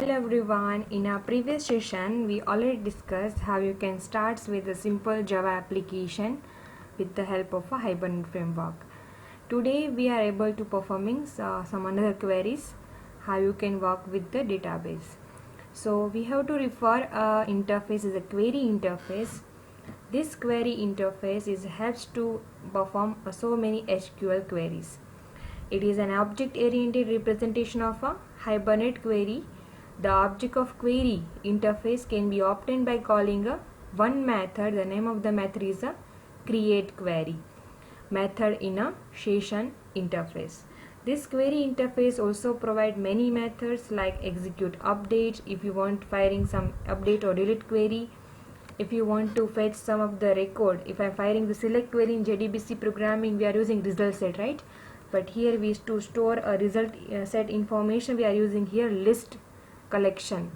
Hello everyone, in our previous session we already discussed how you can start with a simple Java application with the help of a Hibernate framework. Today we are able to performing some other queries, how you can work with the database. So we have to refer a interface as a query interface. This query interface helps to perform so many SQL queries. It is an object-oriented representation of a Hibernate query. The object of query interface can be obtained by calling a one method. The name of the method is a create query method in a session interface. This query interface also provide many methods like execute updates if you want firing some update or delete query. If you want to fetch some of the record, if I'm firing the select query in JDBC programming, we are using result set, right? But here we to store a result set information, we are using here list collection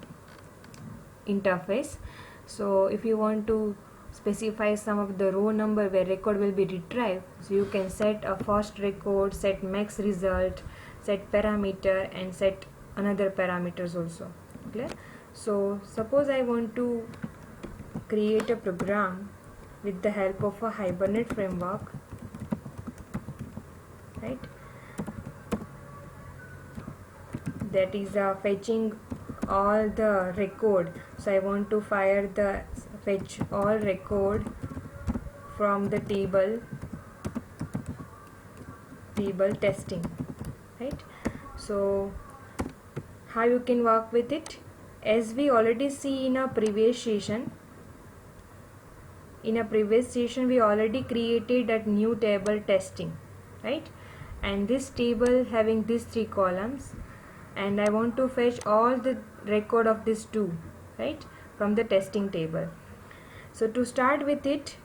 interface. So if you want to specify some of the row number where record will be retrieved, so you can set a first record, set max result, set parameter and set another parameters also. Clear? So suppose I want to create a program with the help of a Hibernate framework, right? That is fetching all the record. So I want to fetch all record from the table testing, right? So how you can work with it? As we already see in a previous session, we already created a new table testing, right? And this table having these three columns, and I want to fetch all the record of these two, right, from the testing table. So to start with it,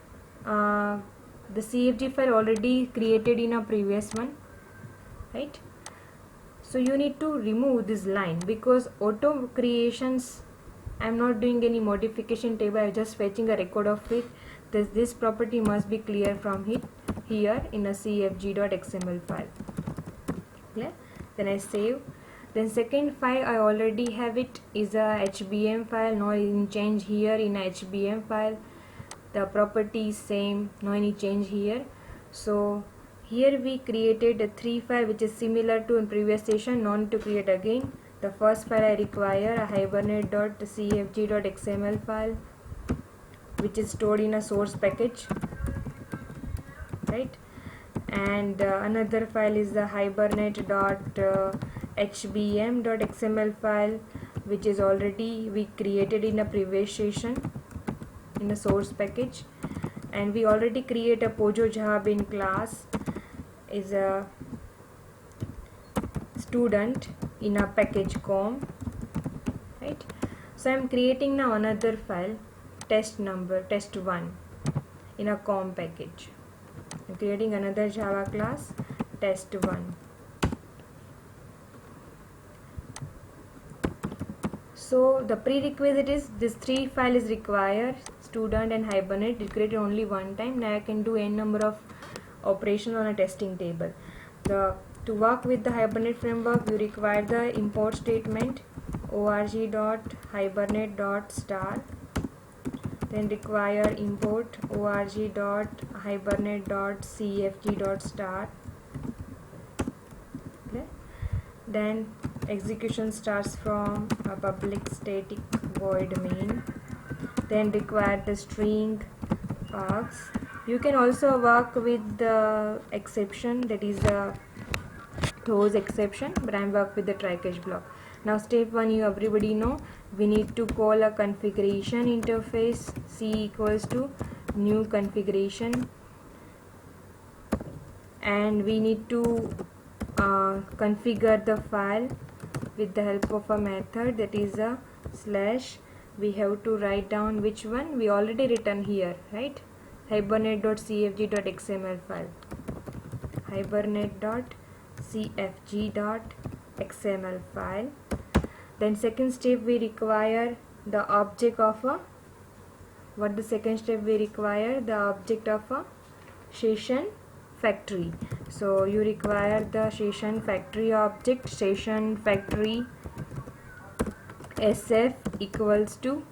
the CFG file already created in a previous one, right? So you need to remove this line because auto creations, I'm not doing any modification table, I'm just fetching a record of it. This property must be clear from here in a cfg.xml file. Yeah? Then I save. Then second file I already have it is a HBM file, no any change here in a HBM file. The property is same, no any change here. So here we created a 3 file which is similar to in previous session, no need to create again. The first file I require a hibernate.cfg.xml file which is stored in a source package, right? And another file is the hibernate.hbm.xml file which is already we created in a previous session in a source package. And we already create a Pojo Jahabin class is a student in a package com, right? So I'm creating now another file test1 in a com package. I'm creating another Java class test1. So the prerequisite is this 3 file is required, student and Hibernate is created only one time. Now I can do n number of operations on a testing table. To work with the Hibernate framework, you require the import statement org.hibernate.star, then require import org.hibernate.cfg.star. Okay. Then execution starts from a public static void main. Then require the string args. You can also work with the exception, that is the throws exception, but I'm work with the try catch block. Now step 1 you everybody know, we need to call a configuration interface, c equals to new configuration, and we need to configure the file with the help of a method, that is a slash. We have to write down which one we already written here, right? hibernate.cfg.xml file, hibernate.cfg.xml file. Then second step we require the object of a the object of a session factory. So you require the session factory object, session factory sf equals to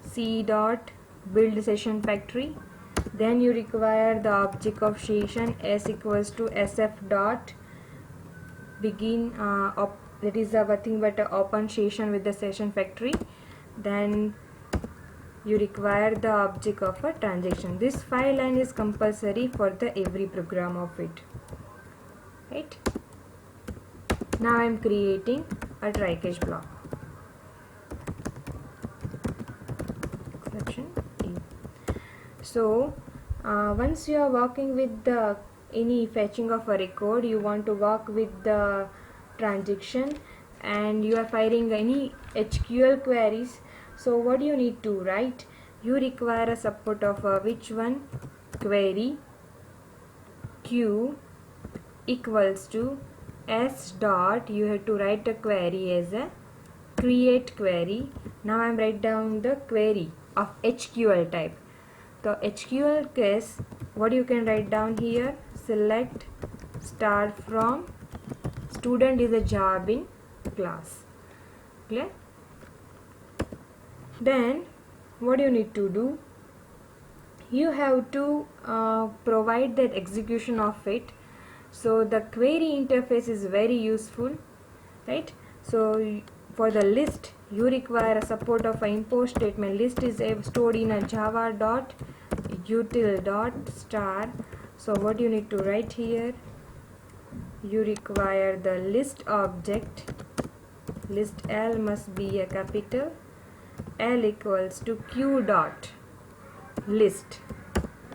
c dot build session factory. Then you require the object of session s equals to sf dot begin that is nothing but a open session with the session factory. Then you require the object of a transaction. This file line is compulsory for the every program of it, right? Now I am creating a try catch block. Exception E. So once you are working with the any fetching of a record, you want to work with the transaction and you are firing any HQL queries. So what do you need to write? You require a support of which one? Query Q equals to S dot, you have to write a query as a create query. Now I am write down the query of HQL type. The HQL case, what you can write down here? Select start from student is a job in class. Clear? Then what you need to do? You have to provide that execution of it. So the query interface is very useful, right? So for the list, you require a support of an import statement. List is stored in a java dot util dot star. So what you need to write here? You require the list object. List L must be a capital. L equals to q dot list,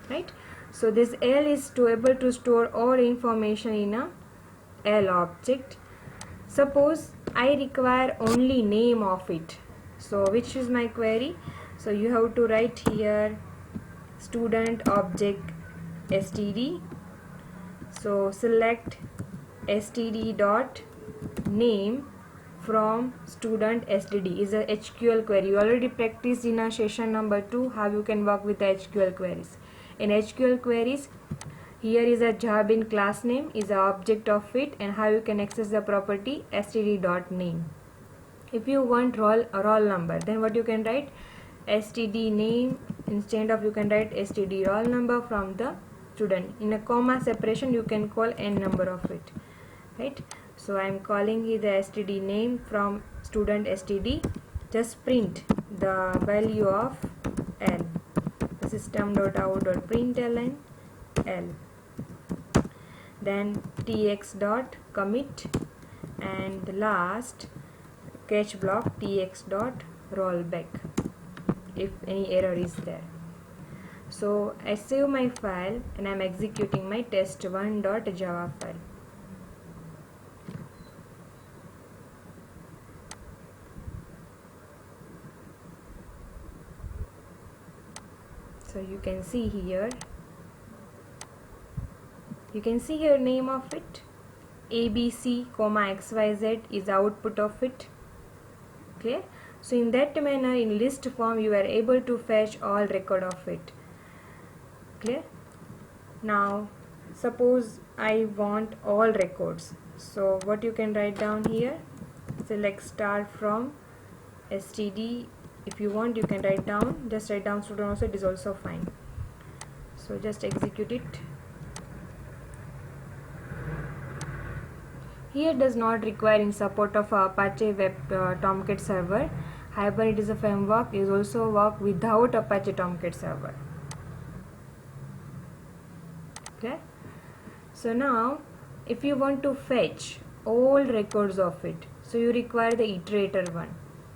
right? So this L is to able to store all information in a L object. Suppose I require only name of it, so which is my query? So you have to write here student object std. So select std dot name from student std is a HQL query. You already practiced in a session number 2 how you can work with the HQL queries. In HQL queries, here is a job in class name is the object of it, and how you can access the property std dot name. If you want roll number, then what you can write? Std name, instead of you can write std roll number from the student. In a comma separation you can call n number of it, right? So I am calling here the std name from student std. Just print the value of L. System.out.println L. Then tx dot commit, and the last catch block tx dot rollback if any error is there. So I save my file and I am executing my test1.java file. So you can see here, name of it, abc xyz is output of it. Clear? So in that manner, in list form you are able to fetch all record of it. Clear? Now suppose I want all records, so what you can write down here? Select start from std. If you want, you can write down, just write down student also, it is also fine. So just execute it. Here does not require in support of Apache Web Tomcat server. However, it is a framework, is also work without Apache Tomcat server. Okay. So now if you want to fetch all records of it, so you require the iterator one,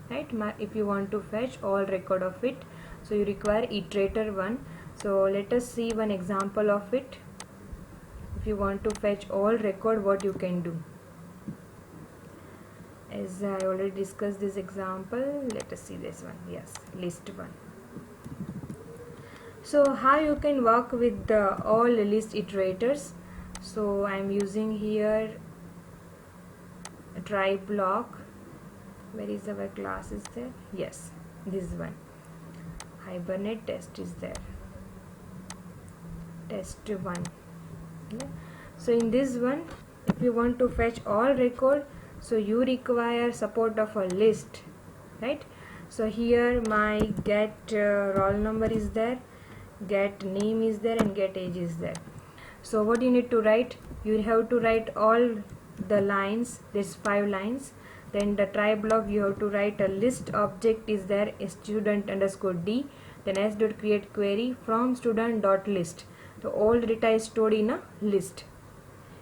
right? If you want to fetch all record of it, so you require iterator one. So let us see one example of it. If you want to fetch all record, what you can do? As I already discussed this example, let us see this one. Yes, list one. So how you can work with the all list iterators? So I am using here a try block. Where is our class is there? Yes, this one. Hibernate test is there. Test one. Yeah. So in this one, if you want to fetch all record, so you require support of a list. right? So here my get roll number is there, get name is there, and get age is there. So what you need to write, you have to write all the lines, this 5 lines. Then the try block, you have to write a list object is there, student underscore d, then s dot create query from student dot list. So all data is stored in a list.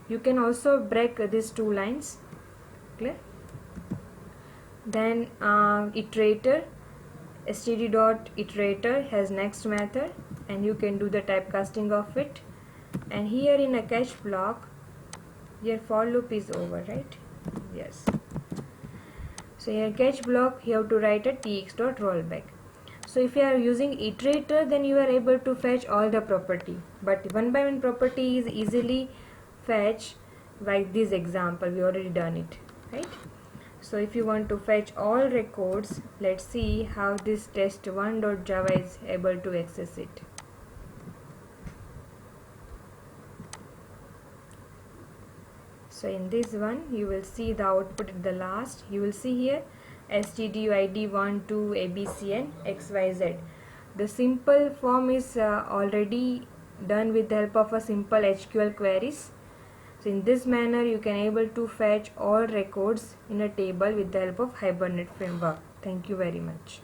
You can also break these 2 lines, clear? Then iterator, std dot iterator has next method, and you can do the typecasting of it. And here in a catch block, your for loop is over, right? Yes. So here catch block, you have to write a tx dot rollback. So if you are using iterator, then you are able to fetch all the property, but one by one property is easily fetched. Like this example, we already done it, right? So if you want to fetch all records, let's see how this test1.java is able to access it. So in this one, you will see the output at the last. You will see here stduid 1 2 abc and xyz. The simple form is already done with the help of a simple SQL queries. So in this manner, you can able to fetch all records in a table with the help of Hibernate framework. Thank you very much.